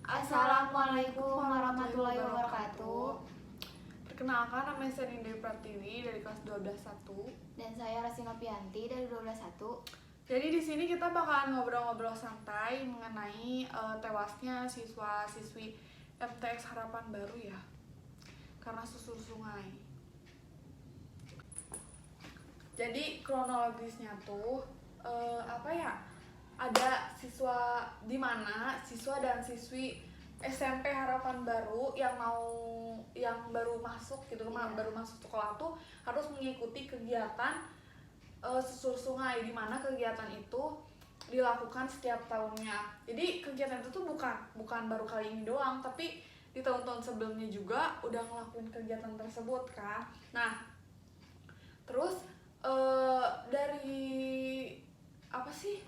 Assalamualaikum warahmatullahi wabarakatuh. Perkenalkan, nama saya Nindya Pratiwi dari kelas 12-1. Dan saya Rasina Pianti dari 12-1. Jadi di sini kita bakalan ngobrol-ngobrol santai mengenai tewasnya siswa-siswi MTX Harapan Baru ya, karena susur sungai. Jadi kronologisnya tuh ada siswa di mana siswa dan siswi SMP Harapan Baru yang baru masuk gitu, baru masuk sekolah tuh harus mengikuti kegiatan susur sungai, di mana kegiatan itu dilakukan setiap tahunnya. Jadi kegiatan itu tuh bukan baru kali ini doang, tapi di tahun-tahun sebelumnya juga udah ngelakuin kegiatan tersebut kan. Nah, terus dari apa sih?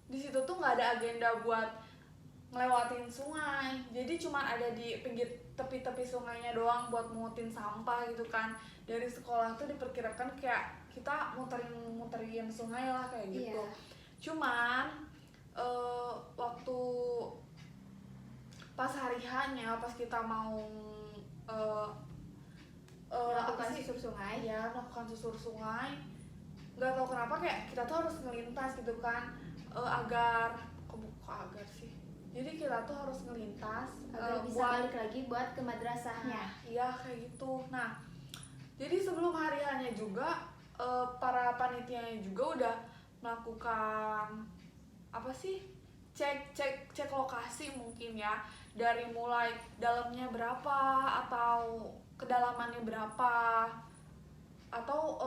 Di situ tuh nggak ada agenda buat ngelewatin sungai, jadi cuma ada di pinggir tepi-tepi sungainya doang buat mungutin sampah gitu kan. Dari sekolah tuh diperkirakan kayak kita muterin sungai lah kayak gitu. Iya. Cuman waktu pas hari hanya pas kita mau Melakukan susur sungai. ya melakukan susur sungai, nggak tahu kenapa kayak kita tuh harus melintas gitu kan, jadi kita tuh harus ngelintas Agar bisa balik lagi buat ke madrasahnya. Iya kayak gitu. Nah, jadi sebelum hari hanya juga para panitianya juga udah melakukan cek lokasi mungkin ya, dari mulai dalamnya berapa atau kedalamannya berapa, atau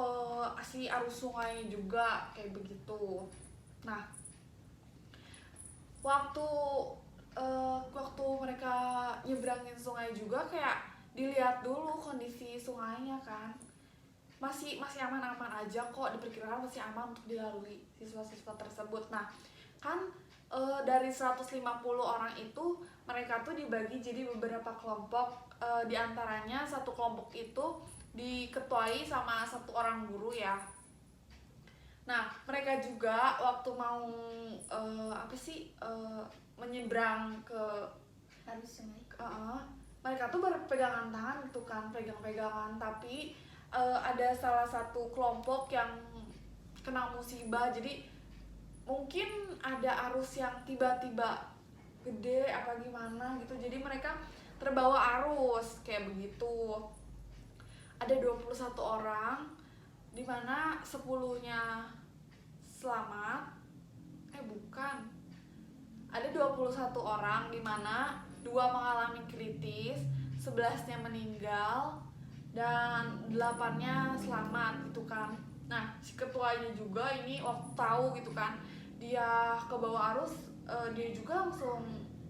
si arus sungai juga kayak begitu. Nah, waktu mereka nyebrangin sungai juga kayak dilihat dulu kondisi sungainya kan, masih aman-aman aja kok, diperkirakan masih aman untuk dilalui siswa-siswa tersebut. Nah kan dari 150 orang itu mereka tuh dibagi jadi beberapa kelompok, diantaranya satu kelompok itu diketuai sama satu orang guru ya. Nah, mereka juga waktu mau menyeberang ke Arus sungai. Mereka tuh berpegangan tangan gitu kan, pegang-pegangan, tapi ada salah satu kelompok yang kena musibah. Jadi mungkin ada arus yang tiba-tiba gede apa gimana gitu, jadi mereka terbawa arus kayak begitu. Ada 21 orang, dimana 10-nya selamat, ada 21 orang dimana 2 mengalami kritis, 11-nya meninggal, dan 8-nya selamat gitu kan. Nah, si ketuanya juga ini waktu tahu gitu kan dia ke bawah arus, dia juga langsung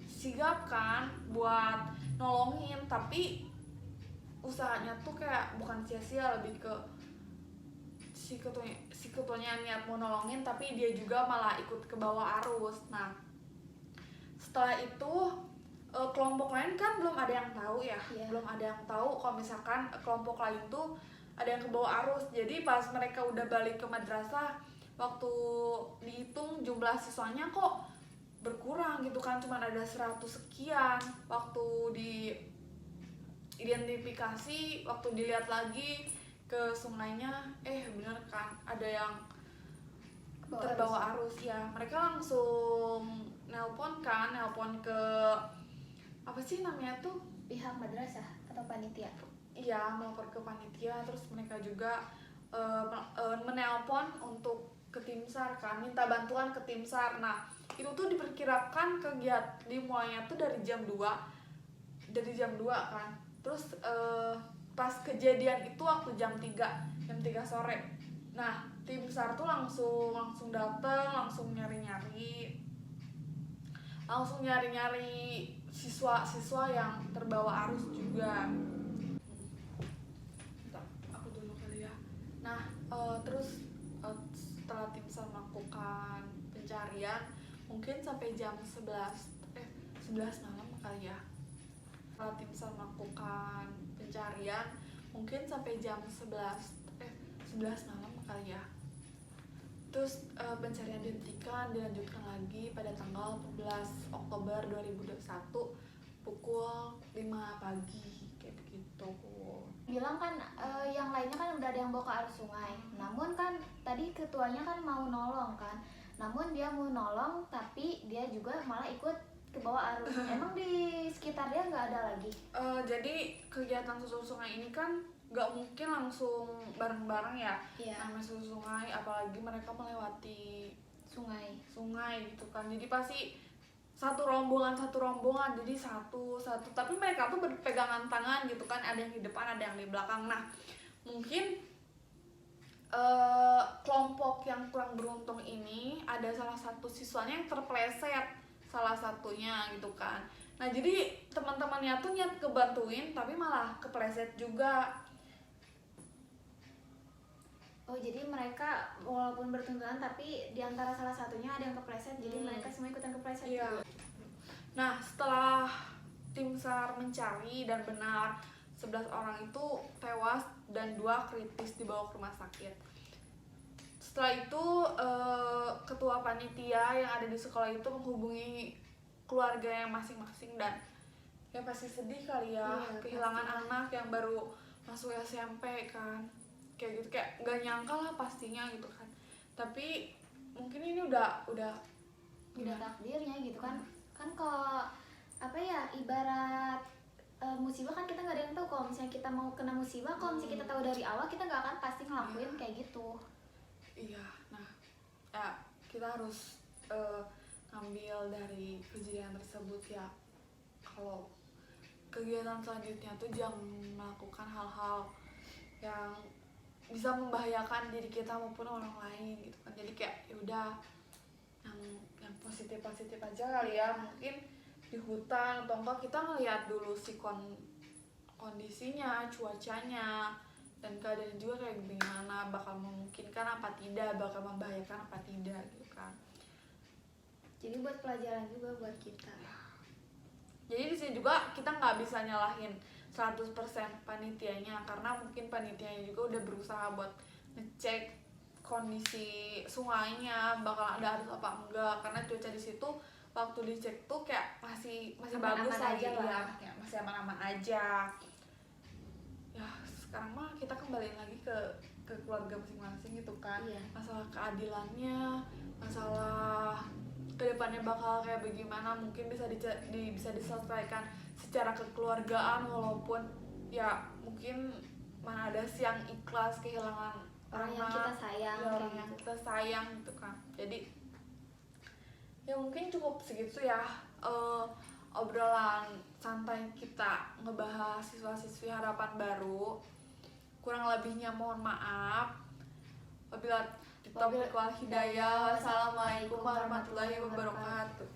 sigap kan buat nolongin, tapi usahanya tuh kayak bukan sia-sia, lebih ke si ketuanya niat mau nolongin tapi dia juga malah ikut ke bawah arus. Nah, setelah itu kelompok lain kan belum ada yang tahu ya, belum ada yang tahu kalau misalkan kelompok lain tuh ada yang ke bawah arus. Jadi pas mereka udah balik ke madrasah, waktu dihitung jumlah siswanya kok berkurang gitu kan, cuma ada 100 sekian. Waktu di identifikasi, waktu dilihat lagi ke sungainya, bener kan ada yang terbawa arus ya. Mereka langsung nelpon ke Pihak madrasah atau panitia. Iya, melapor ke panitia. Terus mereka juga menelpon untuk ke tim SAR kan, minta bantuan ke tim SAR. Nah, itu tuh diperkirakan kegiatan dimulainya tuh dari jam 2 kan. Terus pas kejadian itu waktu jam 3 sore. Nah, tim SAR tuh langsung datang, langsung nyari siswa yang terbawa arus juga. Aku dulu kali ya. Nah, terus setelah tim SAR melakukan pencarian mungkin sampai jam 11 malam kali ya. Setelah tim SAR melakukan pencarian mungkin sampai jam 11 malam kali ya. Terus pencarian dihentikan, dilanjutkan lagi pada tanggal 14 Oktober 2021 5 pagi kayak begitu. Bilang kan yang lainnya kan udah ada yang bawa ke arus sungai. Namun kan tadi ketuanya kan mau nolong kan. Namun dia mau nolong tapi dia juga malah ikut ke bawah arus. Emang di sekitar dia nggak ada lagi? Jadi kegiatan susur sungai ini kan nggak mungkin langsung bareng-bareng ya. Iya. Namanya susur sungai, apalagi mereka melewati Sungai gitu kan. Jadi pasti satu rombongan jadi satu tapi mereka tuh berpegangan tangan gitu kan, ada yang di depan ada yang di belakang. Nah mungkin kelompok yang kurang beruntung ini ada salah satu siswanya yang terpleset salah satunya gitu kan. Nah jadi teman-temannya tuh niat kebantuin tapi malah kepleset juga. Oh, jadi mereka walaupun bertuntutan tapi di antara salah satunya ada yang kepleset, jadi mereka semua ikutan kepleset. Iya. Nah, setelah tim SAR mencari dan benar 11 orang itu tewas dan 2 kritis dibawa ke rumah sakit. Setelah itu ketua panitia yang ada di sekolah itu menghubungi keluarga yang masing-masing dan ya pasti sedih kali ya, Iya, kehilangan pasti. anak yang baru masuk SMP kan. Kayak gitu, kayak gak nyangka lah pastinya gitu kan. Tapi mungkin ini udah takdirnya gitu kan. Kan kalau apa ya, ibarat musibah kan kita nggak ada yang tahu. Kalau misalnya kita mau kena musibah, kalau misalnya kita tahu dari awal, kita nggak akan pasti ngelakuin kayak gitu. Iya, nah ya kita harus ngambil dari kejadian tersebut ya, kalau kegiatan selanjutnya tuh jangan melakukan hal-hal yang bisa membahayakan diri kita maupun orang lain gitu kan. Jadi kayak yaudah yang positif aja kali ya, mungkin di hutan atau enggak kita ngeliat dulu si kondisinya, cuacanya dan keadaan juga kayak gimana, bakal memungkinkan apa tidak, bakal membahayakan apa tidak gitu kan. Jadi buat pelajaran juga buat kita. Jadi di sini juga kita nggak bisa nyalahin 100% panitianya, karena mungkin panitianya juga udah berusaha buat ngecek kondisi sungainya bakal ada arus apa enggak, karena cuaca di situ waktu dicek tuh kayak masih bagus Aman-aman aja ya, lah. ya masih aman-aman aja. Ya sekarang mah kita kembali lagi ke keluarga masing-masing gitu kan. Iya. Masalah keadilannya, masalah kedepannya bakal kayak bagaimana, mungkin bisa diselesaikan secara kekeluargaan, walaupun ya mungkin mana ada sih yang ikhlas kehilangan Orang yang anak, kita sayang, ya, kayak orang yang gitu. kita sayang gitu kan. Jadi ya mungkin cukup segitu ya obrolan santai kita ngebahas siswa-siswi harapan baru. Kurang lebihnya mohon maaf. Wabillahi taufiq wal hidayah. Wassalamualaikum warahmatullahi wabarakatuh.